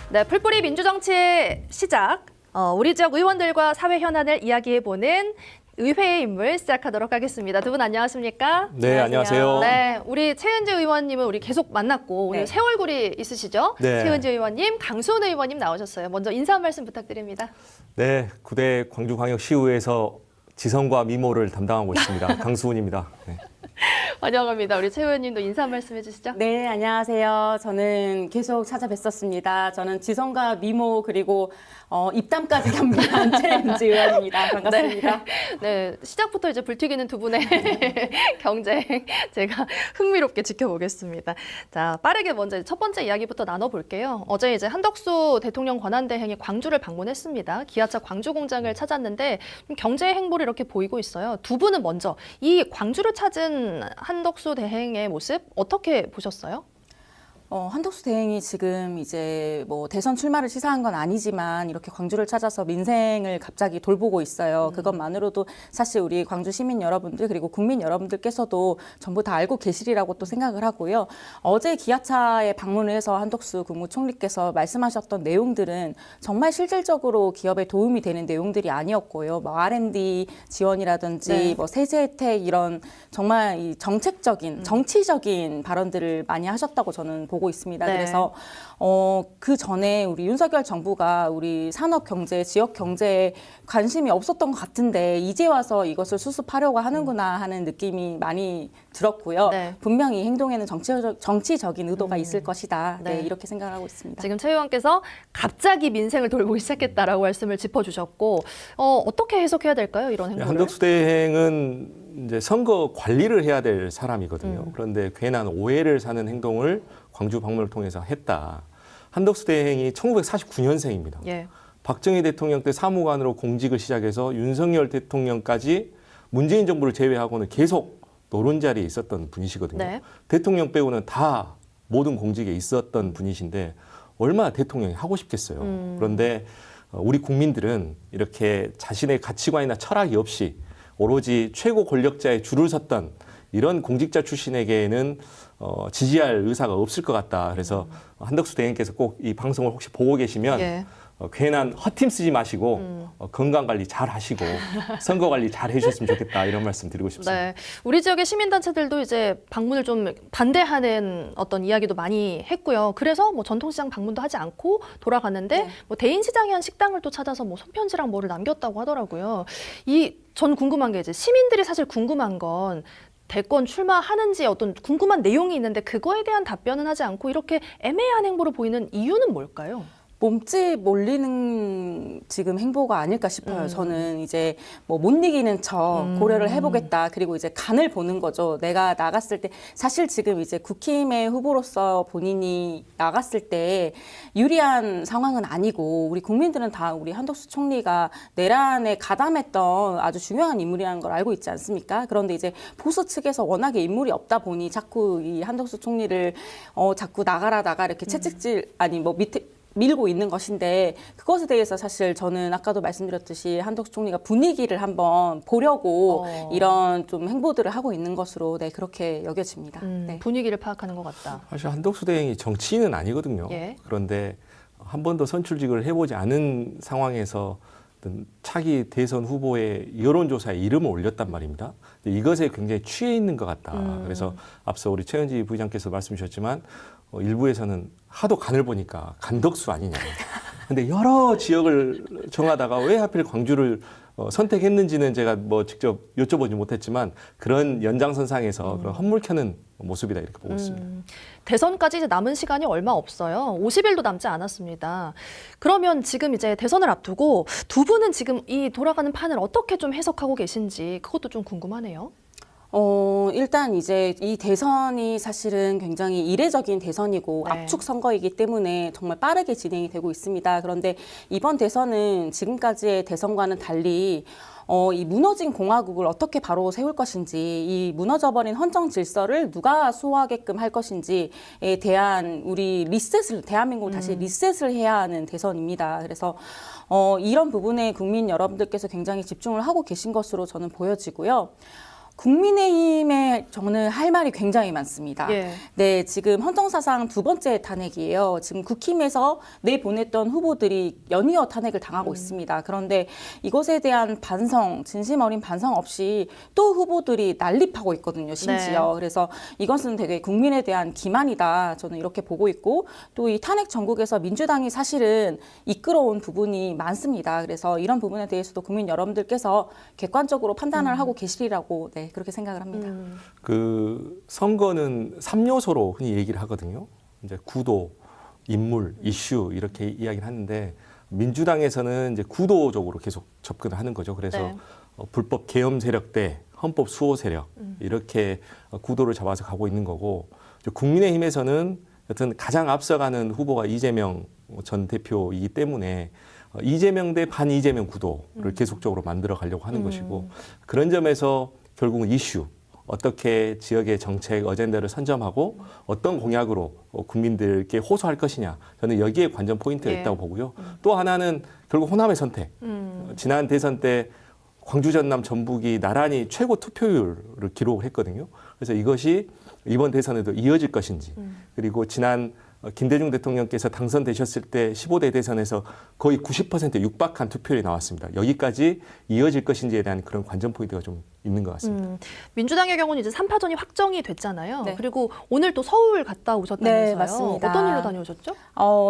네, 풀뿌리 민주정치의 시작. 우리 지역 의원들과 사회 현안을 이야기해보는 의회의 인물 시작하도록 하겠습니다. 두 분 안녕하십니까? 네, 안녕하세요. 네, 우리 최은지 의원님은 우리 계속 만났고 오늘 새 얼굴이 있으시죠? 네. 최은지 의원님, 강수훈 의원님 나오셨어요. 먼저 인사 한 말씀 부탁드립니다. 네, 9대 광주광역시의회에서 지성과 미모를 담당하고 있습니다. 강수훈입니다. 네. 환영합니다. 우리 최 의원님도 인사 한 말씀 해주시죠. 네, 안녕하세요. 저는 계속 찾아뵀었습니다. 저는 지성과 미모 그리고 입담까지 겸비한 최은지 의원입니다. 반갑습니다. 네, 시작부터 이제 불튀기는 두 분의 경쟁 제가 흥미롭게 지켜보겠습니다. 자, 빠르게 먼저 첫 번째 이야기부터 나눠볼게요. 어제 이제 한덕수 대통령 권한대행이 광주를 방문했습니다. 기아차 광주 공장을 찾았는데 경제 행보를 이렇게 보이고 있어요. 두 분은 먼저 이 광주를 찾은 한덕수 대행의 모습 어떻게 보셨어요? 한덕수 대행이 지금 이제 뭐 대선 출마를 시사한 건 아니지만 이렇게 광주를 찾아서 민생을 갑자기 돌보고 있어요. 그것만으로도 사실 우리 광주 시민 여러분들 그리고 국민 여러분들께서도 전부 다 알고 계시리라고 또 생각을 하고요. 어제 기아차에 방문을 해서 한덕수 국무총리께서 말씀하셨던 내용들은 정말 실질적으로 기업에 도움이 되는 내용들이 아니었고요. 뭐 R&D 지원이라든지 네. 뭐 세제 혜택 이런 정말 이 정책적인 정치적인 발언들을 많이 하셨다고 저는 보고 있습니다. 네. 그래서 그 전에 우리 윤석열 정부가 우리 산업 경제, 지역 경제에 관심이 없었던 것 같은데 이제 와서 이것을 수습하려고 하는구나 하는 느낌이 많이 들었고요. 네. 분명히 행동에는 정치적인 의도가 있을 것이다. 네, 네. 이렇게 생각을 하고 있습니다. 지금 최 의원께서 갑자기 민생을 돌보기 시작했다라고 말씀을 짚어주셨고 어떻게 해석해야 될까요? 이런 행보를? 한덕수 대행은 이제 선거 관리를 해야 될 사람이거든요. 그런데 괜한 오해를 사는 행동을 광주 방문을 통해서 했다. 한덕수 대행이 1949년생입니다. 예. 박정희 대통령 때 사무관으로 공직을 시작해서 윤석열 대통령까지 문재인 정부를 제외하고는 계속 노론자리에 있었던 분이시거든요. 네. 대통령 빼고는 다 모든 공직에 있었던 분이신데 얼마나 대통령이 하고 싶겠어요. 그런데 우리 국민들은 이렇게 자신의 가치관이나 철학이 없이 오로지 최고 권력자의 줄을 섰던 이런 공직자 출신에게는 지지할 의사가 없을 것 같다. 그래서 한덕수 대행께서 꼭 이 방송을 혹시 보고 계시면 예. 괜한 헛팀 쓰지 마시고 건강 관리 잘 하시고 선거 관리 잘 해주셨으면 좋겠다 이런 말씀 드리고 싶습니다. 네, 우리 지역의 시민단체들도 이제 방문을 좀 반대하는 어떤 이야기도 많이 했고요. 그래서 뭐 전통시장 방문도 하지 않고 돌아갔는데 네. 뭐 대인시장에 한 식당을 또 찾아서 뭐 손편지랑 뭐를 남겼다고 하더라고요. 전 궁금한 게 이제 시민들이 사실 궁금한 건 대권 출마하는지 어떤 궁금한 내용이 있는데 그거에 대한 답변은 하지 않고 이렇게 애매한 행보를 보이는 이유는 뭘까요? 몸집 몰리는 지금 행보가 아닐까 싶어요. 저는 이제 뭐 못 이기는 척 고려를 해보겠다. 그리고 이제 간을 보는 거죠. 내가 나갔을 때 사실 지금 이제 국힘의 후보로서 본인이 나갔을 때 유리한 상황은 아니고 우리 국민들은 다 우리 한덕수 총리가 내란에 가담했던 아주 중요한 인물이라는 걸 알고 있지 않습니까? 그런데 이제 보수 측에서 워낙에 인물이 없다 보니 자꾸 이 한덕수 총리를 자꾸 나가라 이렇게 채찍질 아니 뭐 밑에 밀고 있는 것인데 그것에 대해서 사실 저는 아까도 말씀드렸듯이 한덕수 총리가 분위기를 한번 보려고 이런 좀 행보들을 하고 있는 것으로 네 그렇게 여겨집니다. 네. 분위기를 파악하는 것 같다. 사실 한덕수 대행이 정치인은 아니거든요. 예. 그런데 한 번도 선출직을 해보지 않은 상황에서 차기 대선 후보의 여론조사에 이름을 올렸단 말입니다. 이것에 굉장히 취해 있는 것 같다. 그래서 앞서 우리 최은지 부의장께서 말씀 주셨지만 일부에서는 하도 간을 보니까 간덕수 아니냐. 근데 여러 지역을 정하다가 왜 하필 광주를 선택했는지는 제가 뭐 직접 여쭤보지 못했지만 그런 연장선상에서 그런 헛물 켜는 모습이다 이렇게 보고 있습니다. 대선까지 이제 남은 시간이 얼마 없어요. 50일도 남지 않았습니다. 그러면 지금 이제 대선을 앞두고 두 분은 지금 이 돌아가는 판을 어떻게 좀 해석하고 계신지 그것도 좀 궁금하네요. 일단 이제 이 대선이 사실은 굉장히 이례적인 대선이고 네. 압축 선거이기 때문에 정말 빠르게 진행이 되고 있습니다. 그런데 이번 대선은 지금까지의 대선과는 달리 이 무너진 공화국을 어떻게 바로 세울 것인지, 이 무너져버린 헌정 질서를 누가 수호하게끔 할 것인지에 대한 우리 리셋을, 대한민국을 다시 리셋을 해야 하는 대선입니다. 그래서 이런 부분에 국민 여러분들께서 굉장히 집중을 하고 계신 것으로 저는 보여지고요. 국민의힘에 저는 할 말이 굉장히 많습니다. 예. 네, 지금 헌정사상 두 번째 탄핵이에요. 지금 국힘에서 내보냈던 후보들이 연이어 탄핵을 당하고 있습니다. 그런데 이것에 대한 반성, 진심 어린 반성 없이 또 후보들이 난립하고 있거든요, 심지어. 그래서 이것은 되게 국민에 대한 기만이다. 저는 이렇게 보고 있고, 또 이 탄핵 전국에서 민주당이 사실은 이끌어온 부분이 많습니다. 그래서 이런 부분에 대해서도 국민 여러분들께서 객관적으로 판단을 하고 계시리라고 네, 그렇게 생각을 합니다. 그 선거는 3요소로 흔히 얘기를 하거든요. 이제 구도, 인물, 이슈 이렇게 이야기를 하는데 민주당에서는 이제 구도적으로 계속 접근을 하는 거죠. 그래서 네. 불법 계엄 세력 대 헌법 수호 세력 이렇게 구도를 잡아서 가고 있는 거고, 이제 국민의힘에서는 여튼 가장 앞서가는 후보가 이재명 전 대표이기 때문에 이재명 대 반 이재명 구도를 계속적으로 만들어 가려고 하는 것이고, 그런 점에서 결국은 이슈, 어떻게 지역의 정책 어젠다를 선점하고 어떤 공약으로 국민들께 호소할 것이냐, 저는 여기에 관전 포인트가 예. 있다고 보고요. 또 하나는 결국 호남의 선택. 지난 대선 때 광주, 전남, 전북이 나란히 최고 투표율을 기록을 했거든요. 그래서 이것이 이번 대선에도 이어질 것인지, 그리고 지난 김대중 대통령께서 당선되셨을 때 15대 대선에서 거의 90%에 육박한 투표율이 나왔습니다. 여기까지 이어질 것인지에 대한 그런 관전 포인트가 좀 있는 것 같습니다. 민주당의 경우는 이제 3파전이 확정이 됐잖아요. 네. 그리고 오늘 또 서울 갔다 오셨다면서요. 네, 맞습니다. 어떤 일로 다녀오셨죠?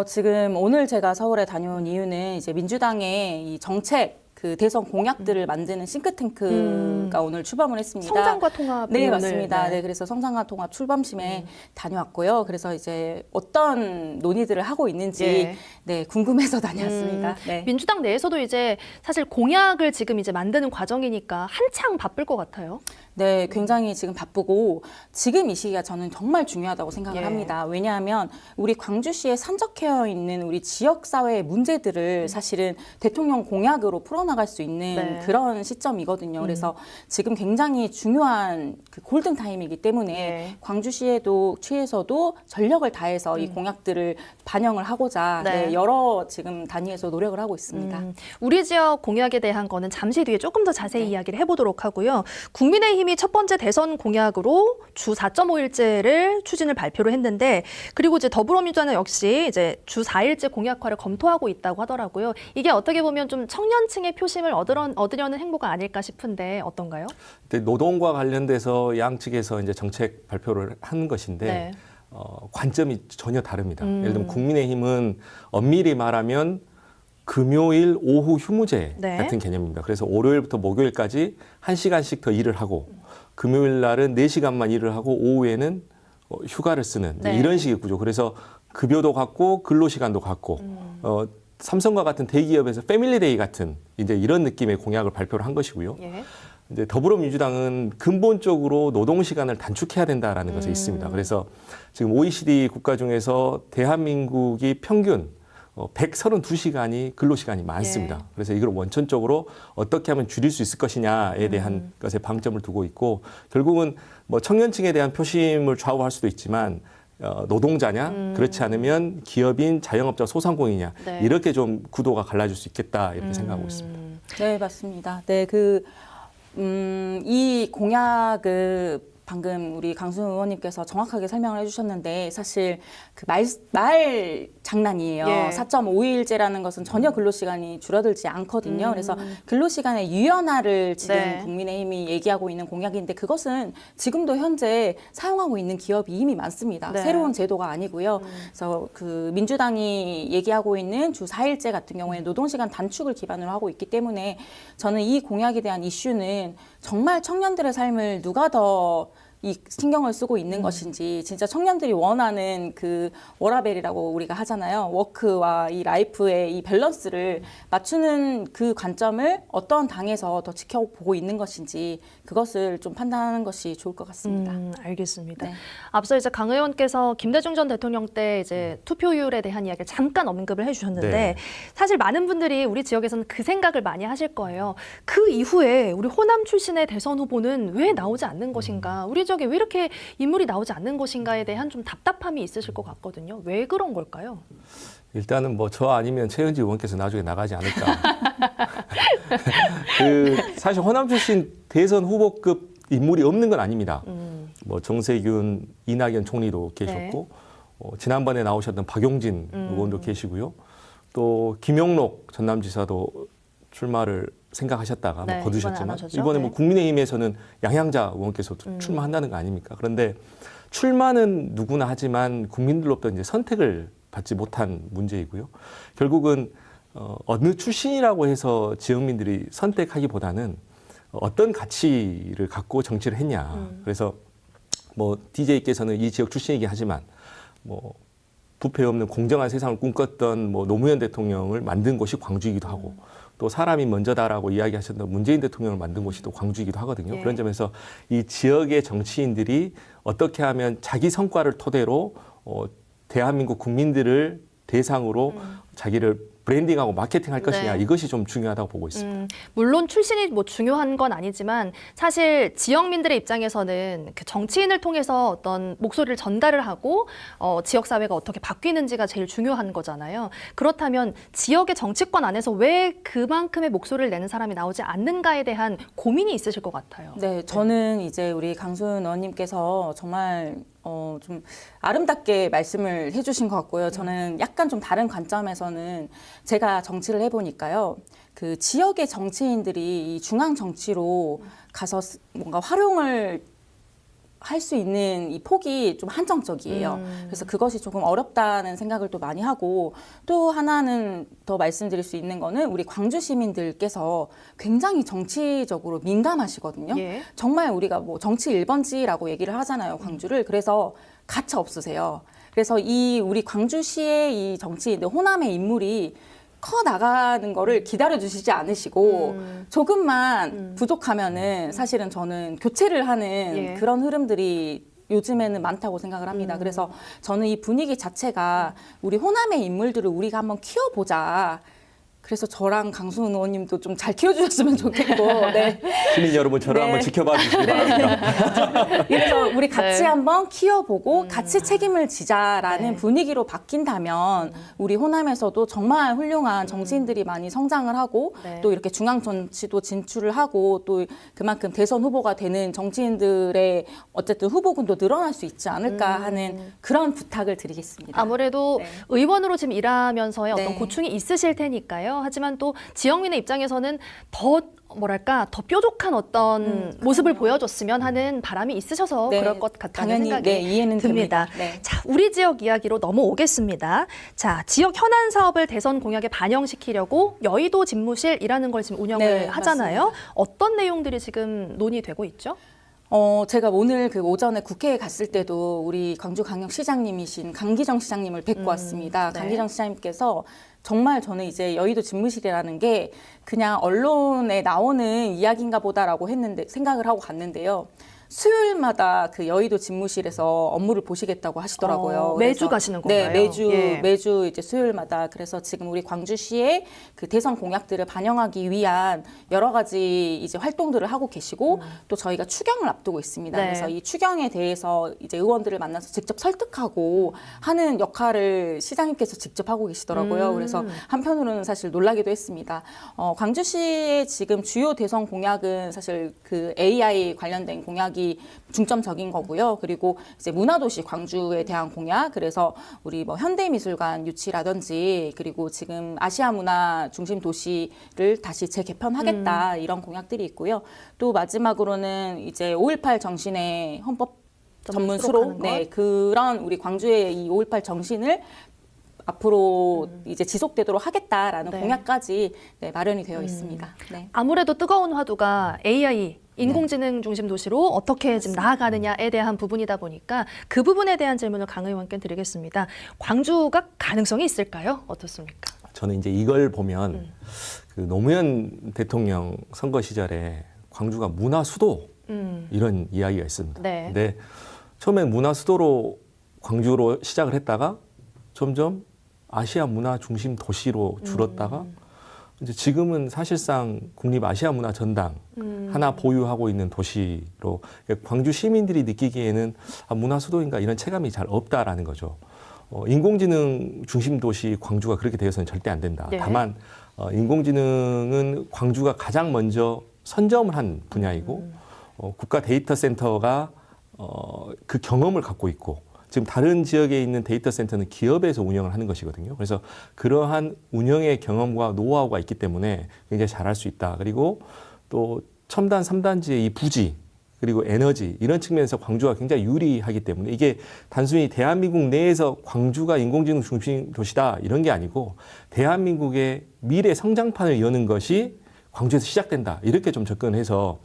지금 오늘 제가 서울에 다녀온 이유는 이제 민주당의 이 정책 그 대선 공약들을 만드는 싱크탱크가 오늘 출범을 했습니다. 성장과 통합. 네, 오늘, 맞습니다. 네. 네, 그래서 성장과 통합 출범심에 다녀왔고요. 그래서 이제 어떤 논의들을 하고 있는지 예. 네, 궁금해서 다녀왔습니다. 네. 민주당 내에서도 이제 사실 공약을 지금 이제 만드는 과정이니까 한창 바쁠 것 같아요. 네, 굉장히 지금 바쁘고 지금 이 시기가 저는 정말 중요하다고 생각을 예. 합니다. 왜냐하면 우리 광주시에 산적해 있는 우리 지역사회의 문제들을 사실은 대통령 공약으로 풀어나갈 수 있는 네. 그런 시점이거든요. 그래서 지금 굉장히 중요한 그 골든타임이기 때문에 예. 광주시에도 취에서도 전력을 다해서 이 공약들을 반영을 하고자 네. 네, 여러 지금 단위에서 노력을 하고 있습니다. 우리 지역 공약에 대한 거는 잠시 뒤에 조금 더 자세히 이야기를 해보도록 하고요. 국민의힘이 첫 번째 대선 공약으로 주 4.5일제를 추진을 발표를 했는데, 그리고 이제 더불어민주당은 역시 이제 주 4일제 공약화를 검토하고 있다고 하더라고요. 이게 어떻게 보면 좀 청년층의 표심을 얻으려는 행보가 아닐까 싶은데 어떤가요? 근데 노동과 관련돼서 양측에서 이제 정책 발표를 한 것인데 네. 관점이 전혀 다릅니다. 예를 들면 국민의힘은 엄밀히 말하면 금요일 오후 휴무제 네. 같은 개념입니다. 그래서 월요일부터 목요일까지 1시간씩 더 일을 하고, 금요일 날은 4시간만 일을 하고 오후에는 휴가를 쓰는 네. 이런 식의 구조. 그래서 급여도 같고 근로시간도 같고 삼성과 같은 대기업에서 패밀리데이 같은 이제 이런 느낌의 공약을 발표를 한 것이고요. 예. 이제 더불어민주당은 근본적으로 노동 시간을 단축해야 된다라는 것이 있습니다. 그래서 지금 OECD 국가 중에서 대한민국이 평균 132시간이 근로시간이 많습니다. 예. 그래서 이걸 원천적으로 어떻게 하면 줄일 수 있을 것이냐에 대한 것에 방점을 두고 있고, 결국은 뭐 청년층에 대한 표심을 좌우할 수도 있지만 노동자냐, 그렇지 않으면 기업인, 자영업자, 소상공인이냐, 네. 이렇게 좀 구도가 갈라질 수 있겠다 이렇게 생각하고 있습니다. 네, 맞습니다. 네, 이 공약을 방금 우리 강수영 의원님께서 정확하게 설명을 해주셨는데 사실 그 말 장난이에요. 예. 4.5일제라는 것은 전혀 근로시간이 줄어들지 않거든요. 그래서 근로시간의 유연화를 지금 네. 국민의힘이 얘기하고 있는 공약인데 그것은 지금도 현재 사용하고 있는 기업이 이미 많습니다. 네. 새로운 제도가 아니고요. 그래서 그 민주당이 얘기하고 있는 주 4일제 같은 경우에 노동시간 단축을 기반으로 하고 있기 때문에 저는 이 공약에 대한 이슈는 정말 청년들의 삶을 누가 더 이 신경을 쓰고 있는 것인지, 진짜 청년들이 원하는 그 워라밸이라고 우리가 하잖아요. 워크와 이 라이프의 이 밸런스를 맞추는 그 관점을 어떤 당에서 더 지켜보고 있는 것인지 그것을 좀 판단하는 것이 좋을 것 같습니다. 알겠습니다. 네. 앞서 이제 강 의원께서 김대중 전 대통령 때 이제 투표율에 대한 이야기를 잠깐 언급을 해주셨는데 네. 사실 많은 분들이 우리 지역에서는 그 생각을 많이 하실 거예요. 그 이후에 우리 호남 출신의 대선 후보는 왜 나오지 않는 것인가? 우리 지역에 왜 이렇게 인물이 나오지 않는 것인가에 대한 좀 답답함이 있으실 것 같거든요. 왜 그런 걸까요? 일단은 뭐 저 아니면 최은지 의원께서 나중에 나가지 않을까. 사실 호남 출신 대선 후보급 인물이 없는 건 아닙니다. 뭐 정세균, 이낙연 총리도 계셨고 지난번에 나오셨던 박용진 의원도 계시고요. 또 김용록 전남지사도 출마를 생각하셨다가 네, 뭐 거두셨지만 이번에 안 하셨죠? 이번에 뭐 네. 국민의힘에서는 양양자 의원께서 출마한다는 거 아닙니까? 그런데 출마는 누구나 하지만 국민들로부터 이제 선택을 받지 못한 문제이고요. 결국은 어느 출신이라고 해서 지역민들이 선택하기보다는 어떤 가치를 갖고 정치를 했냐. 그래서 뭐 DJ께서는 이 지역 출신이긴 하지만 뭐 부패 없는 공정한 세상을 꿈꿨던 뭐 노무현 대통령을 만든 곳이 광주이기도 하고 또 사람이 먼저다라고 이야기하셨던 문재인 대통령을 만든 곳이 또 광주이기도 하거든요. 예. 그런 점에서 이 지역의 정치인들이 어떻게 하면 자기 성과를 토대로 대한민국 국민들을 대상으로 자기를 브랜딩하고 마케팅할 것이냐 네. 이것이 좀 중요하다고 보고 있습니다. 물론 출신이 뭐 중요한 건 아니지만 사실 지역민들의 입장에서는 그 정치인을 통해서 어떤 목소리를 전달을 하고 지역 사회가 어떻게 바뀌는지가 제일 중요한 거잖아요. 그렇다면 지역의 정치권 안에서 왜 그만큼의 목소리를 내는 사람이 나오지 않는가에 대한 고민이 있으실 것 같아요. 네, 저는 이제 우리 강수은 의원님께서 정말 좀 아름답게 말씀을 해주신 것 같고요. 저는 약간 좀 다른 관점에서는 제가 정치를 해보니까요. 그 지역의 정치인들이 이 중앙 정치로 가서 뭔가 활용을 할 수 있는 이 폭이 좀 한정적이에요. 그래서 그것이 조금 어렵다는 생각을 또 많이 하고 또 하나는 더 말씀드릴 수 있는 거는 우리 광주 시민들께서 굉장히 정치적으로 민감하시거든요. 예. 정말 우리가 뭐 정치 1번지라고 얘기를 하잖아요, 광주를. 그래서 가차 없으세요. 그래서 이 우리 광주시의 이 정치인들, 호남의 인물이 커 나가는 거를 기다려 주시지 않으시고 조금만 부족하면은 사실은 저는 교체를 하는 예. 그런 흐름들이 요즘에는 많다고 생각을 합니다. 그래서 저는 이 분위기 자체가 우리 호남의 인물들을 우리가 한번 키워보자. 그래서 저랑 강수은 의원님도 좀 잘 키워주셨으면 좋겠고, 네. 시민 여러분 저를 네. 한번 지켜봐 주시기 바랍니다. 그래서 우리 같이 네. 한번 키워보고 같이 책임을 지자라는 네. 분위기로 바뀐다면 우리 호남에서도 정말 훌륭한 정치인들이 많이 성장을 하고 네. 또 이렇게 중앙 정치도 진출을 하고 또 그만큼 대선 후보가 되는 정치인들의 어쨌든 후보군도 늘어날 수 있지 않을까 하는 그런 부탁을 드리겠습니다. 아무래도 네. 의원으로 지금 일하면서의 어떤 네. 고충이 있으실 테니까요. 하지만 또 지역민의 입장에서는 더 뭐랄까 더 뾰족한 어떤 모습을 보여줬으면 하는 바람이 있으셔서 네, 그럴 것 같다는 당연히, 생각이 네, 이해는 듭니다. 됩니다. 네. 자, 우리 지역 이야기로 넘어오겠습니다. 자, 지역 현안 사업을 대선 공약에 반영시키려고 여의도 집무실이라는 걸 지금 운영을 네, 하잖아요. 어떤 내용들이 지금 논의되고 있죠? 제가 오늘 그 오전에 국회에 갔을 때도 우리 광주광역시장님이신 강기정 시장님을 뵙고 왔습니다. 네. 강기정 시장님께서 정말 저는 이제 여의도 집무실이라는 게 그냥 언론에 나오는 이야기인가 보다라고 했는데 생각을 하고 갔는데요. 수요일마다 그 여의도 집무실에서 업무를 보시겠다고 하시더라고요. 매주 그래서 가시는 건가요? 네, 예. 매주 이제 수요일마다. 그래서 지금 우리 광주시의 그 대선 공약들을 반영하기 위한 여러 가지 이제 활동들을 하고 계시고 또 저희가 추경을 앞두고 있습니다. 네. 그래서 이 추경에 대해서 이제 의원들을 만나서 직접 설득하고 하는 역할을 시장님께서 직접 하고 계시더라고요. 그래서 한편으로는 사실 놀라기도 했습니다. 광주시의 지금 주요 대선 공약은 사실 그 AI 관련된 공약이 중점적인 거고요. 그리고 이제 문화도시 광주에 대한 공약, 그래서 우리 뭐 현대미술관 유치라든지 그리고 지금 아시아 문화 중심 도시를 다시 재개편하겠다 이런 공약들이 있고요. 또 마지막으로는 이제 5.18 정신의 헌법 전문 수록, 네, 그런 우리 광주의 이 5.18 정신을 앞으로 이제 지속되도록 하겠다라는 네. 공약까지 네, 마련이 되어 있습니다. 네. 아무래도 뜨거운 화두가 AI, 인공지능 중심 도시로 어떻게 지금 나아가느냐에 대한 부분이다 보니까 그 부분에 대한 질문을 강 의원께 드리겠습니다. 광주가 가능성이 있을까요? 어떻습니까? 저는 이제 이걸 보면 그 노무현 대통령 선거 시절에 광주가 문화 수도 이런 이야기가 있습니다. 네. 근데 처음엔 문화 수도로 광주로 시작을 했다가 점점 아시아 문화 중심 도시로 줄었다가 이제 지금은 사실상 국립 아시아 문화 전당 하나 보유하고 있는 도시로 광주 시민들이 느끼기에는 문화 수도인가 이런 체감이 잘 없다라는 거죠. 인공지능 중심 도시 광주가 그렇게 되어서는 절대 안 된다. 네. 다만 인공지능은 광주가 가장 먼저 선점을 한 분야이고 국가 데이터 센터가 그 경험을 갖고 있고 지금 다른 지역에 있는 데이터 센터는 기업에서 운영을 하는 것이거든요. 그래서 그러한 운영의 경험과 노하우가 있기 때문에 굉장히 잘할 수 있다. 그리고 또 첨단 3단지의 이 부지 그리고 에너지 이런 측면에서 광주가 굉장히 유리하기 때문에 이게 단순히 대한민국 내에서 광주가 인공지능 중심 도시다 이런 게 아니고 대한민국의 미래 성장판을 여는 것이 광주에서 시작된다. 이렇게 좀 접근해서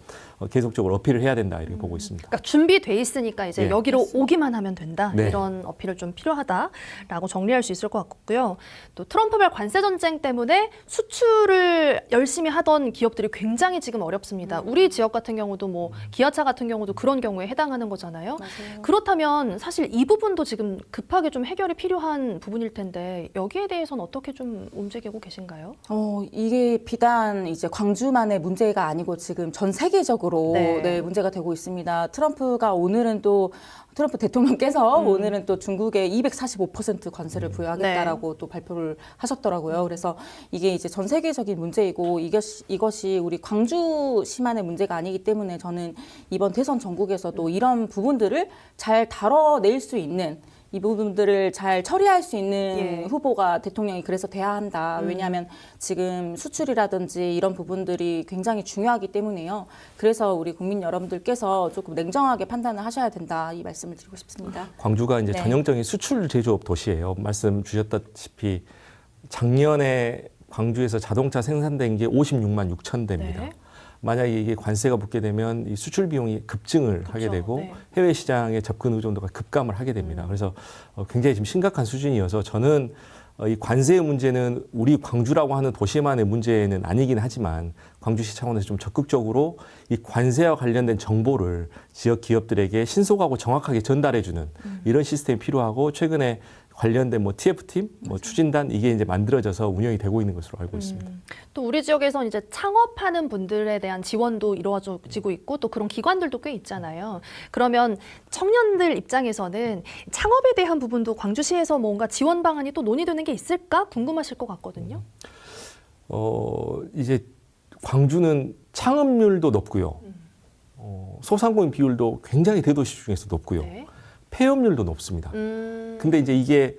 계속적으로 어필을 해야 된다. 이렇게 보고 있습니다. 그러니까 준비돼 있으니까 이제 네. 여기로 오기만 하면 된다. 네. 이런 어필을 좀 필요하다라고 정리할 수 있을 것 같고요. 또 트럼프발 관세 전쟁 때문에 수출을 열심히 하던 기업들이 굉장히 지금 어렵습니다. 우리 지역 같은 경우도 뭐 기아차 같은 경우도 그런 경우에 해당하는 거잖아요. 맞아요. 그렇다면 사실 이 부분도 지금 급하게 좀 해결이 필요한 부분일 텐데 여기에 대해서는 어떻게 좀 움직이고 계신가요? 이게 비단 이제 광주만의 문제가 아니고 지금 전 세계적으로 네. 문제가 되고 있습니다. 트럼프 대통령께서 오늘은 또 중국에 245% 관세를 부여하겠다라고 또 발표를 하셨더라고요. 그래서 이게 이제 전 세계적인 문제이고 이것이 우리 광주시만의 문제가 아니기 때문에 저는 이번 대선 전국에서도 이런 부분들을 잘 다뤄낼 수 있는 이 부분들을 잘 처리할 수 있는 후보가 대통령이 그래서 돼야 한다. 왜냐하면 지금 수출이라든지 이런 부분들이 굉장히 중요하기 때문에요. 그래서 우리 국민 여러분들께서 조금 냉정하게 판단을 하셔야 된다. 이 말씀을 드리고 싶습니다. 광주가 이제 네. 전형적인 수출 제조업 도시예요. 말씀 주셨다시피 작년에 광주에서 자동차 생산된 게 56만 6천 대입니다. 네. 만약에 이게 관세가 붙게 되면 이 수출 비용이 급증을 하게 되고 네. 해외 시장의 접근 의존도가 급감을 하게 됩니다. 그래서 굉장히 지금 심각한 수준이어서 저는 이 관세의 문제는 우리 광주라고 하는 도시만의 문제는 아니긴 하지만 광주시 차원에서 좀 적극적으로 이 관세와 관련된 정보를 지역 기업들에게 신속하고 정확하게 전달해주는 이런 시스템이 필요하고 최근에 관련된 뭐 TF팀, 뭐 추진단 이게 이제 만들어져서 운영이 되고 있는 것으로 알고 있습니다. 또 우리 지역에서는 이제 창업하는 분들에 대한 지원도 이루어지고 있고 또 그런 기관들도 꽤 있잖아요. 그러면 청년들 입장에서는 창업에 대한 부분도 광주시에서 뭔가 지원 방안이 또 논의되는 게 있을까 궁금하실 것 같거든요. 이제 광주는 창업률도 높고요. 소상공인 비율도 굉장히 대도시 중에서 높고요. 네. 폐업률도 높습니다. 근데 이제 이게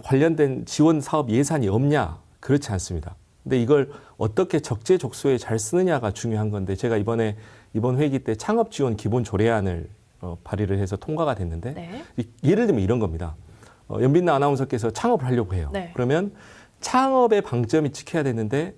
관련된 지원 사업 예산이 없냐? 그렇지 않습니다. 근데 이걸 어떻게 적재적소에 잘 쓰느냐가 중요한 건데 제가 이번 회기 때 창업 지원 기본 조례안을 발의를 해서 통과가 됐는데 네. 예를 들면 이런 겁니다. 연빈나 아나운서께서 창업을 하려고 해요. 네. 그러면 창업의 방점이 찍혀야 되는데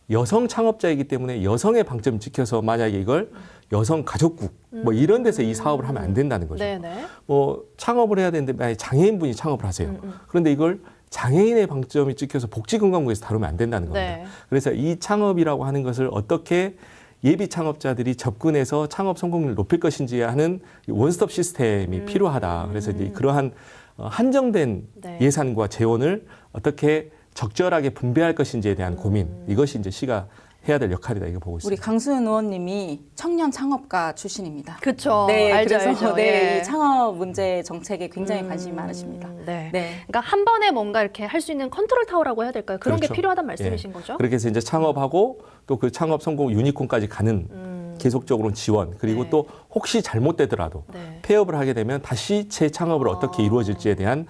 여성 창업자이기 때문에 여성의 방점이 찍혀서 만약에 이걸 여성 가족국 뭐 이런 데서 이 사업을 하면 안 된다는 거죠. 네네. 뭐 창업을 해야 되는데 만약에 장애인분이 창업을 하세요. 그런데 이걸 장애인의 방점이 찍혀서 복지건강부에서 다루면 안 된다는 겁니다. 네. 그래서 이 창업이라고 하는 것을 어떻게 예비 창업자들이 접근해서 창업 성공률을 높일 것인지 하는 원스톱 시스템이 필요하다. 그래서 이제 그러한 한정된 네. 예산과 재원을 어떻게 적절하게 분배할 것인지에 대한 고민 이것이 이제 시가 해야 될 역할이다 이거 보고 우리 있습니다. 강수은 의원님이 청년 창업가 출신입니다. 그렇죠. 네, 알죠, 그래서 알죠. 네, 예. 이 창업 문제 정책에 굉장히 관심이 많으십니다. 네. 네. 그러니까 한 번에 뭔가 이렇게 할 수 있는 컨트롤 타워라고 해야 될까요? 그런 게 그렇죠. 필요하단 말씀이신 거죠? 그렇게 해서 이제 창업하고 또 그 창업 성공 유니콘까지 가는 계속적으로 지원 그리고 네. 또 혹시 잘못되더라도 네. 폐업을 하게 되면 다시 재창업을 어떻게 이루어질지에 대한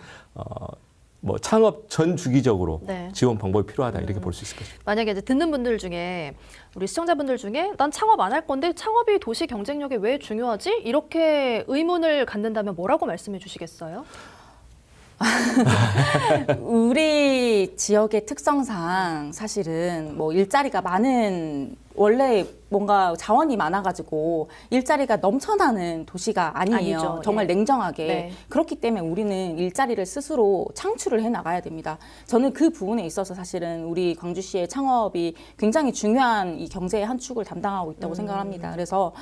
뭐 창업 전 주기적으로 네. 지원 방법이 필요하다 이렇게 볼 수 있을 것입니다. 만약에 이제 듣는 분들 중에 우리 시청자분들 중에 난 창업 안 할 건데 창업이 도시 경쟁력에 왜 중요하지? 이렇게 의문을 갖는다면 뭐라고 말씀해 주시겠어요? 우리 지역의 특성상 사실은 뭐 일자리가 많은 원래 뭔가 자원이 많아가지고 일자리가 넘쳐나는 도시가 아니에요. 아니죠. 정말 예. 냉정하게. 네. 그렇기 때문에 우리는 일자리를 스스로 창출을 해 나가야 됩니다. 저는 그 부분에 있어서 사실은 우리 광주시의 창업이 굉장히 중요한 이 경제의 한 축을 담당하고 있다고 생각을 합니다. 그래서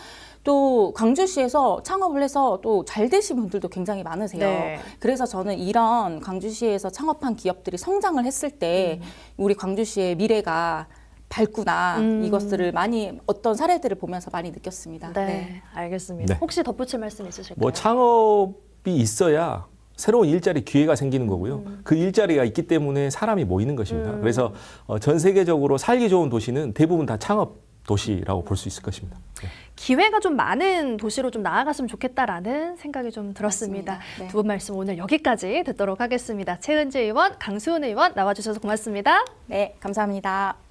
또 광주시에서 창업을 해서 또 잘 되신 분들도 굉장히 많으세요. 네. 그래서 저는 이런 광주시에서 창업한 기업들이 성장을 했을 때 우리 광주시의 미래가 밝구나 이것들을 많이 어떤 사례들을 보면서 많이 느꼈습니다. 네, 알겠습니다. 네. 혹시 덧붙일 말씀 있으실까요? 뭐 창업이 있어야 새로운 일자리 기회가 생기는 거고요. 그 일자리가 있기 때문에 사람이 모이는 것입니다. 그래서 전 세계적으로 살기 좋은 도시는 대부분 다 창업 도시라고 볼 수 있을 것입니다. 네. 기회가 좀 많은 도시로 좀 나아갔으면 좋겠다라는 생각이 좀 들었습니다. 맞습니다. 네. 두 분 말씀 오늘 여기까지 듣도록 하겠습니다. 최은지 의원, 강수은 의원 나와주셔서 고맙습니다. 네, 감사합니다.